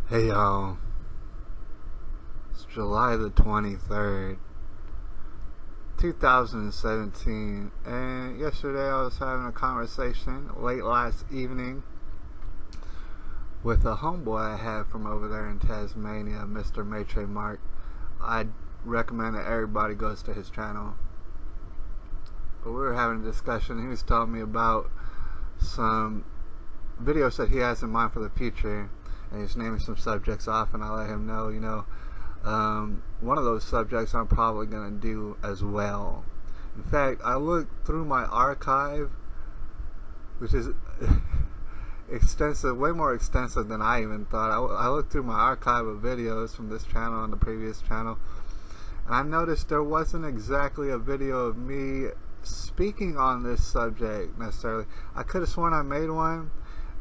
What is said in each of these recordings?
Hey y'all, it's July the 23rd, 2017, and yesterday I was having a conversation late last evening with a homeboy I had from over there in Tasmania, Mr. Maitre Mark. I recommend that everybody goes to his channel. But we were having a discussion. He was telling me about some videos that he has in mind for the future, and he's naming some subjects off, and I let him know, one of those subjects I'm probably going to do as well. In fact, I looked through my archive, which is extensive, way more extensive than I even thought. I looked through my archive of videos from this channel and the previous channel, and I noticed there wasn't exactly a video of me speaking on this subject necessarily. I could have sworn I made one,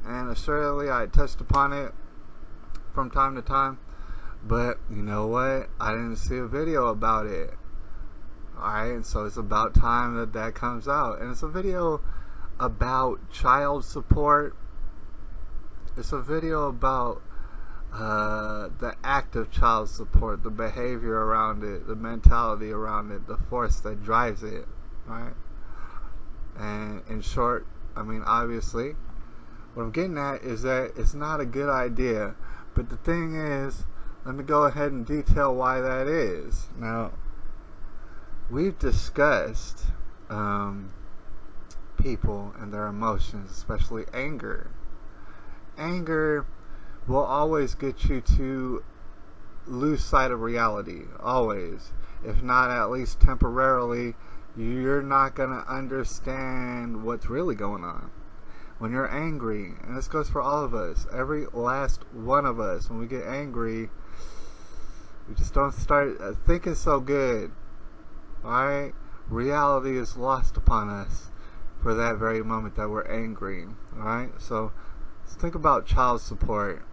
and assuredly I touched upon it from time to time, but you know what, I didn't see a video about it. Alright, and so it's about time that that comes out, and it's a video about child support. It's a video about the act of child support, the behavior around it, the mentality around it, the force that drives it, right? And in short, I mean, obviously what I'm getting at is that it's not a good idea. But the thing is, let me go ahead and detail why that is. Now, we've discussed people and their emotions, especially anger. Anger will always get you to lose sight of reality, always. If not at least temporarily, you're not going to understand what's really going on. When you're angry, and this goes for all of us, every last one of us, when we get angry, we just don't start thinking so good. Alright? Reality is lost upon us for that very moment that we're angry. Alright? So, let's think about child support.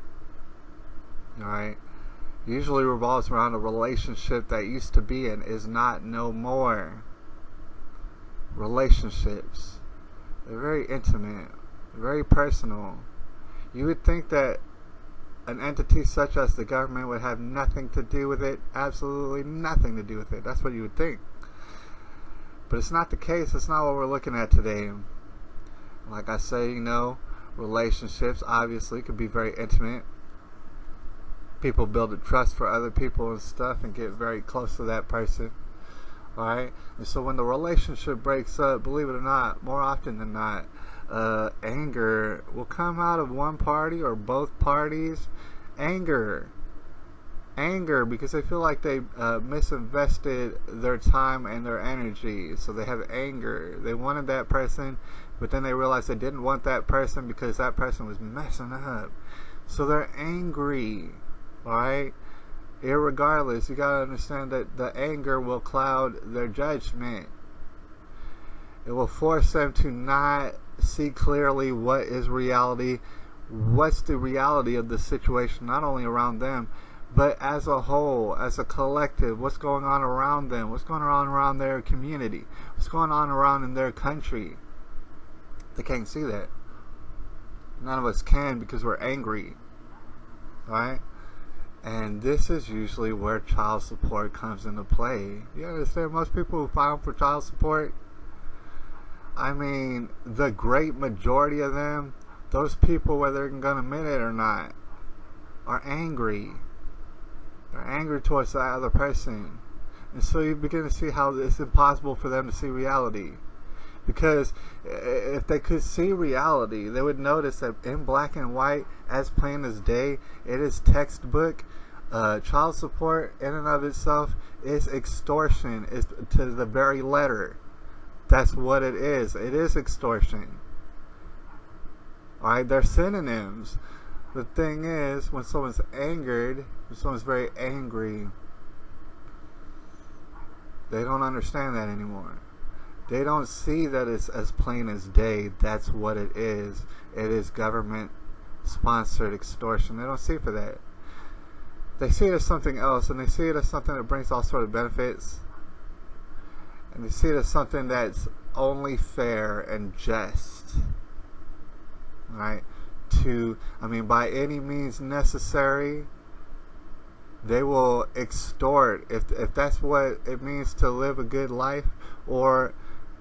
Alright? Usually revolves around a relationship that used to be and is not no more. Relationships. They're very intimate. Very personal. You would think that an entity such as the government would have nothing to do with it, absolutely nothing to do with it. That's what you would think. But it's not the case. It's not what we're looking at today. Like I say, relationships obviously could be very intimate. People build a trust for other people and stuff and get very close to that person. Alright? And so when the relationship breaks up, believe it or not, more often than not, anger will come out of one party or both parties. Anger because they feel like they misinvested their time and their energy, so they have anger. They wanted that person, but then they realized they didn't want that person because that person was messing up, so they're angry. Alright? Irregardless, you gotta understand that the anger will cloud their judgment. It will force them to not see clearly what is reality, what's the reality of the situation, not only around them, but as a whole, as a collective, what's going on around them, what's going on around their community, what's going on around in their country. They can't see that. None of us can because we're angry. Right? And this is usually where child support comes into play. You understand? Most people who file for child support, I mean, the great majority of them, those people, whether they're going to admit it or not, are angry. They're angry towards that other person. And so you begin to see how it's impossible for them to see reality. Because if they could see reality, they would notice that in black and white, as plain as day, it is textbook. Child support in and of itself is extortion. It's to the very letter. That's what it is. It is extortion. Alright, they're synonyms. The thing is, when someone's angered, when someone's very angry, they don't understand that anymore. They don't see that it's as plain as day. That's what it is. It is government-sponsored extortion. They don't see it for that. They see it as something else, and they see it as something that brings all sort of benefits. And they see it as something that's only fair and just. Right? to, by any means necessary, they will extort. If that's what it means to live a good life or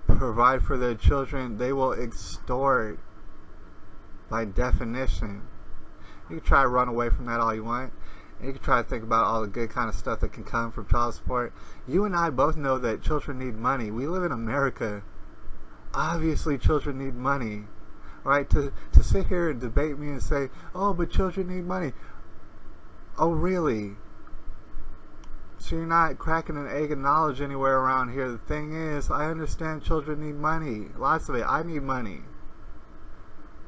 provide for their children, they will extort by definition. You can try to run away from that all you want. You can try to think about all the good kind of stuff that can come from child support. You and I both know that children need money. We live in America. Obviously children need money. Right? To sit here and debate me and say, oh, but children need money. Oh, really? So you're not cracking an egg of knowledge anywhere around here. The thing is, I understand children need money. Lots of it. I need money.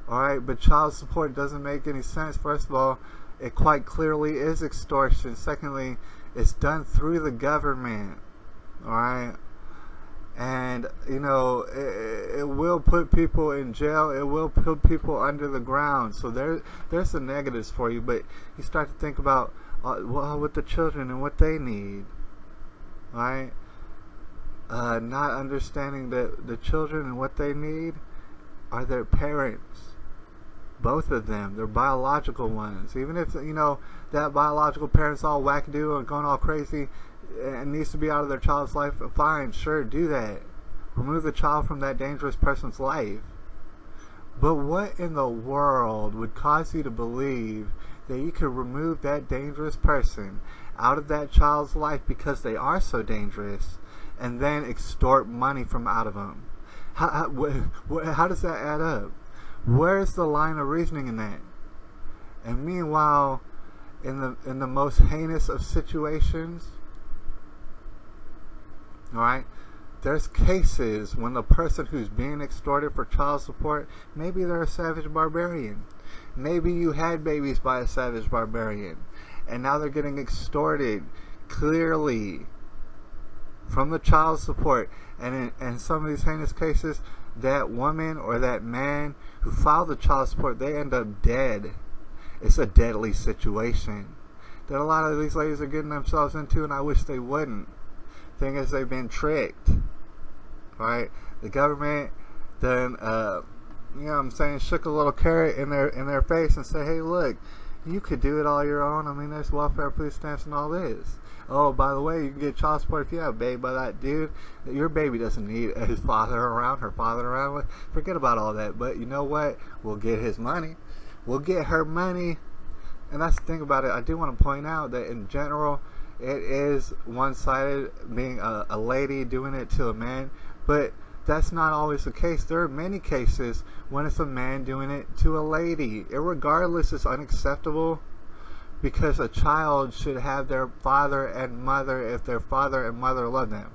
Alright, but child support doesn't make any sense. First of all, it quite clearly is extortion. Secondly, it's done through the government. Alright? And, it will put people in jail. It will put people under the ground. So there's the negatives for you. But you start to think about, with the children and what they need. Right? Not understanding that the children and what they need are their parents. Both of them. Their biological ones. Even if, that biological parent's all wackadoo and going all crazy and needs to be out of their child's life, fine, sure, do that. Remove the child from that dangerous person's life. But what in the world would cause you to believe that you could remove that dangerous person out of that child's life because they are so dangerous and then extort money from out of them? How does that add up? Where's the line of reasoning in that? And meanwhile, in the most heinous of situations, alright, there's cases when the person who's being extorted for child support, maybe they're a savage barbarian. Maybe you had babies by a savage barbarian, and now they're getting extorted clearly from the child support. And in some of these heinous cases, that woman or that man who filed the child support, they end up dead. It's a deadly situation that a lot of these ladies are getting themselves into, and I wish they wouldn't. Thing is, they've been tricked. Right? The government then, shook a little carrot in their face and said, hey, look, you could do it all your own. There's welfare, food stamps, and all this. Oh, by the way, you can get child support if you have a baby by that dude. Your baby doesn't need his father around, her father around. Forget about all that. But you know what? We'll get his money. We'll get her money. And that's the thing about it. I do want to point out that in general, it is one-sided, being a lady doing it to a man. But that's not always the case. There are many cases when it's a man doing it to a lady. Irregardless is unacceptable, because a child should have their father and mother if their father and mother love them.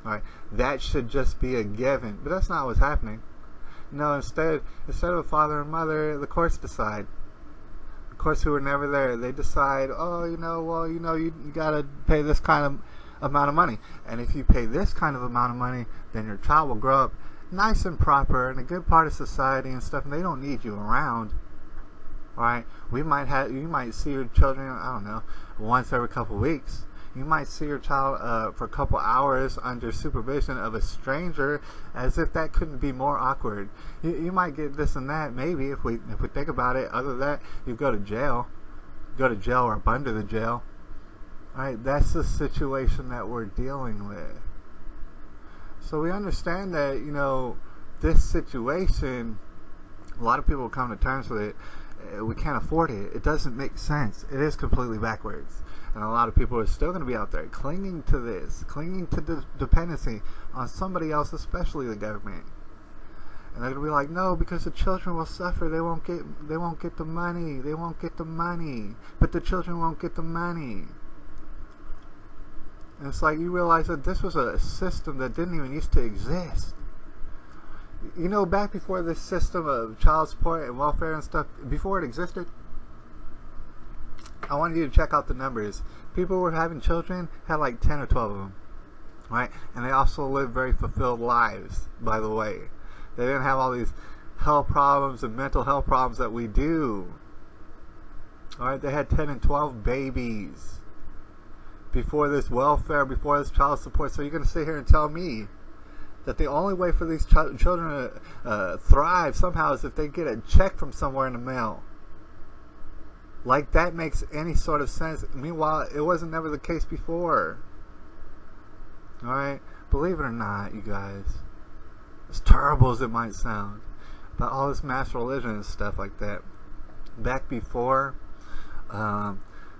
Alright, that should just be a given. But that's not what's happening. No, instead of a father and mother, the courts decide. The courts who were never there, they decide, you gotta pay this kind of amount of money. And if you pay this kind of amount of money, then your child will grow up nice and proper in a good part of society and stuff, and they don't need you around. Alright, you might see your children, I don't know, once every couple weeks. You might see your child for a couple hours under supervision of a stranger, as if that couldn't be more awkward. You might get this and that, maybe, if we think about it. Other than that, you go to jail. Go to jail or up under the jail. Alright, that's the situation that we're dealing with. So we understand that, this situation, a lot of people come to terms with it. We can't afford it. It doesn't make sense. It is completely backwards. And a lot of people are still going to be out there clinging to this, clinging to the dependency on somebody else, especially the government. And they're going to be like, no, because the children will suffer. They won't get the money. They won't get the money. But the children won't get the money. And it's like, you realize that this was a system that didn't even used to exist. Back before this system of child support and welfare and stuff, before it existed, I wanted you to check out the numbers. People who were having children had like 10 or 12 of them. Right? And they also lived very fulfilled lives, by the way. They didn't have all these health problems and mental health problems that we do. Alright? They had 10 and 12 babies before this welfare, before this child support. So you're going to sit here and tell me that the only way for these children to thrive somehow is if they get a check from somewhere in the mail. Like that makes any sort of sense. Meanwhile, it wasn't never the case before. Alright? Believe it or not, you guys, as terrible as it might sound, about all this mass religion and stuff like that, back before,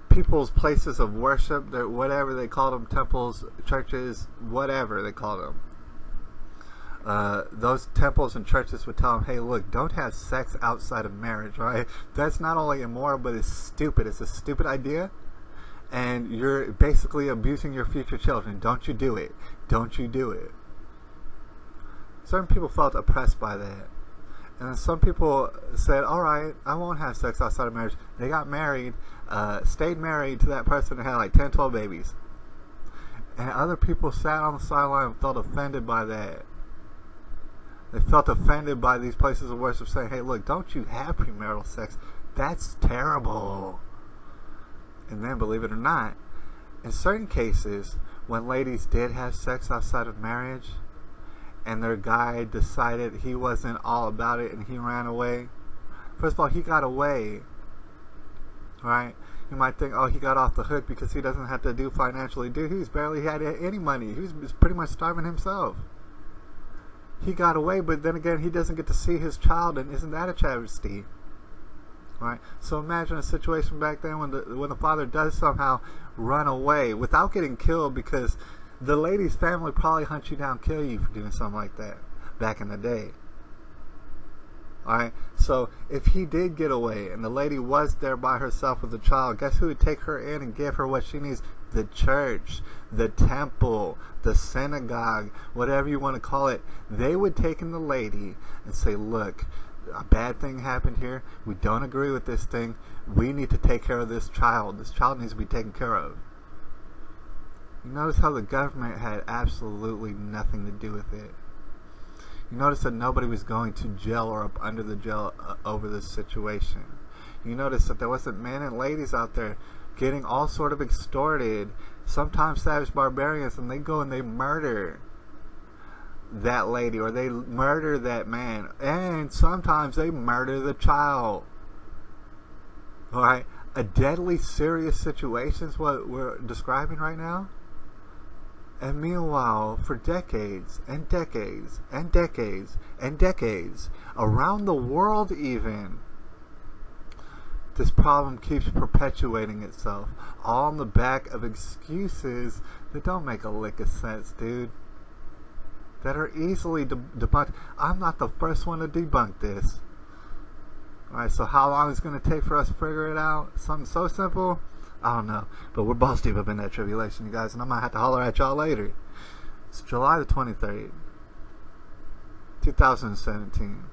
people's places of worship, whatever they called them, temples, churches, whatever they called them, those temples and churches would tell them, hey, look, don't have sex outside of marriage, right? That's not only immoral, but it's stupid. It's a stupid idea, and you're basically abusing your future children. Don't you do it. Don't you do it. Certain people felt oppressed by that. And then some people said, all right, I won't have sex outside of marriage. They got married, stayed married to that person and had like 10, 12 babies. And other people sat on the sideline and felt offended by that. They felt offended by these places of worship saying, hey, look, don't you have premarital sex. That's terrible. And then, believe it or not, in certain cases, when ladies did have sex outside of marriage, and their guy decided he wasn't all about it and he ran away. First of all, he got away, right? You might think, oh, he got off the hook because he doesn't have to do financially. Dude, he barely had any money. He was pretty much starving himself. He got away, but then again, he doesn't get to see his child, and isn't that a travesty? Right? So imagine a situation back then when the father does somehow run away without getting killed, because the lady's family probably hunt you down, kill you for doing something like that back in the day. Alright, so if he did get away and the lady was there by herself with the child, guess who would take her in and give her what she needs? The church, the temple, the synagogue, whatever you want to call it. They would take in the lady and say, look, a bad thing happened here. We don't agree with this thing. We need to take care of this child. This child needs to be taken care of. You notice how the government had absolutely nothing to do with it. You notice that nobody was going to jail or up under the jail over this situation. You notice that there wasn't men and ladies out there getting all sort of extorted, sometimes savage barbarians, and they go and they murder that lady or they murder that man, and sometimes they murder the child. Alright? A deadly serious situation is what we're describing right now. And meanwhile, for decades and decades and decades and decades, around the world even, this problem keeps perpetuating itself, all on the back of excuses that don't make a lick of sense, dude. That are easily debunked. I'm not the first one to debunk this. Alright, so how long is it going to take for us to figure it out? Something so simple? I don't know, but we're balls deep up in that tribulation, you guys, and I might have to holler at y'all later. It's July the 23rd, 2017.